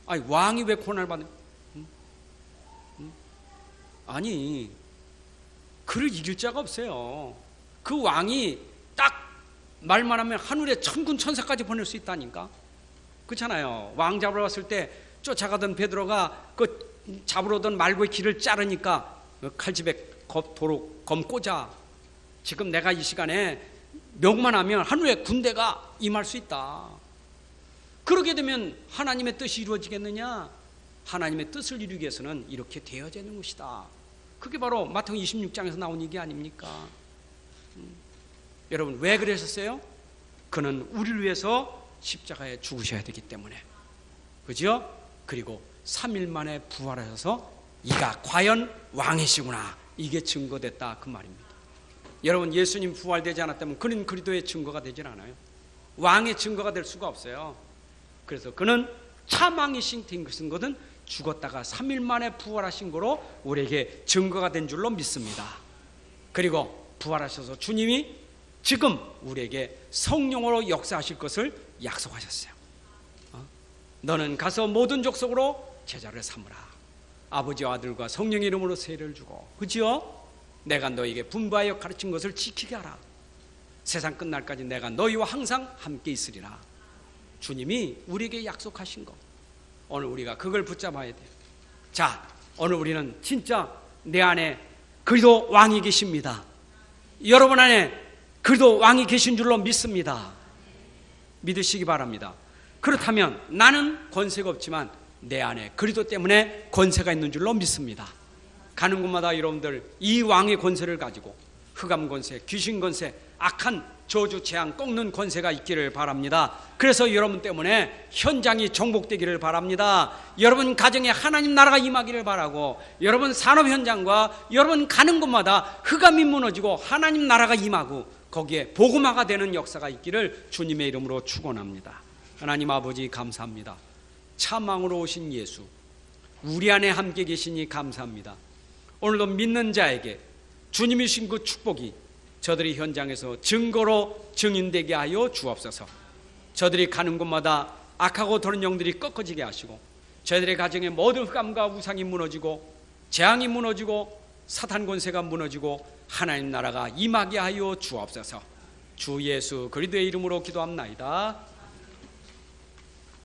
Speaker 2: 아니, 왕이 왜 고난을 받는? 아니, 그를 이길 자가 없어요. 그 왕이 딱 말만 하면 하늘에 천군 천사까지 보낼 수 있다니까. 그렇잖아요. 왕 잡으러 갔을 때 쫓아가던 베드로가 그 잡으러 오던 말고의 길을 자르니까 칼집에 도로 검 꽂아. 지금 내가 이 시간에 명만 하면 하늘에 군대가 임할 수 있다. 그렇게 되면 하나님의 뜻이 이루어지겠느냐? 하나님의 뜻을 이루기 위해서는 이렇게 되어지는 것이다. 그게 바로 마태복음 26장에서 나온 얘기 아닙니까? 여러분, 왜 그러셨어요? 그는 우리를 위해서 십자가에 죽으셔야 되기 때문에. 그죠? 그리고 3일 만에 부활하셔서 이가 과연 왕이시구나, 이게 증거됐다, 그 말입니다. 여러분, 예수님 부활되지 않았다면 그는 그리스도의 증거가 되질 않아요. 왕의 증거가 될 수가 없어요. 그래서 그는 참 왕이신 것은 죽었다가 3일 만에 부활하신 거로 우리에게 증거가 된 줄로 믿습니다. 그리고 부활하셔서 주님이 지금 우리에게 성령으로 역사하실 것을 약속하셨어요. 너는 가서 모든 족속으로 제자를 삼으라. 아버지와 아들과 성령의 이름으로 세례를 주고, 그지요? 내가 너에게 분부하여 가르친 것을 지키게 하라. 세상 끝날까지 내가 너희와 항상 함께 있으리라. 주님이 우리에게 약속하신 것, 오늘 우리가 그걸 붙잡아야 돼요. 자, 오늘 우리는 진짜 내 안에 그리스도 왕이 계십니다. 여러분 안에 그리스도 왕이 계신 줄로 믿습니다. 믿으시기 바랍니다. 그렇다면 나는 권세가 없지만 내 안에 그리스도 때문에 권세가 있는 줄로 믿습니다. 가는 곳마다 여러분들 이 왕의 권세를 가지고 흑암 권세, 귀신 권세, 악한 저주, 재앙, 꺾는 권세가 있기를 바랍니다. 그래서 여러분 때문에 현장이 정복되기를 바랍니다. 여러분 가정에 하나님 나라가 임하기를 바라고, 여러분 산업 현장과 여러분 가는 곳마다 흑암이 무너지고 하나님 나라가 임하고 거기에 복음화가 되는 역사가 있기를 주님의 이름으로 축원합니다. 하나님 아버지 감사합니다. 참왕으로 오신 예수, 우리 안에 함께 계시니 감사합니다. 오늘도 믿는 자에게 주님이 주신 그 축복이 저들이 현장에서 증거로 증인되게 하여 주옵소서. 저들이 가는 곳마다 악하고 더러운 영들이 꺾어지게 하시고, 저희들의 가정의 모든 흑암과 우상이 무너지고 재앙이 무너지고 사탄 권세가 무너지고 하나님 나라가 임하게 하여 주옵소서. 주 예수 그리스도의 이름으로 기도합나이다.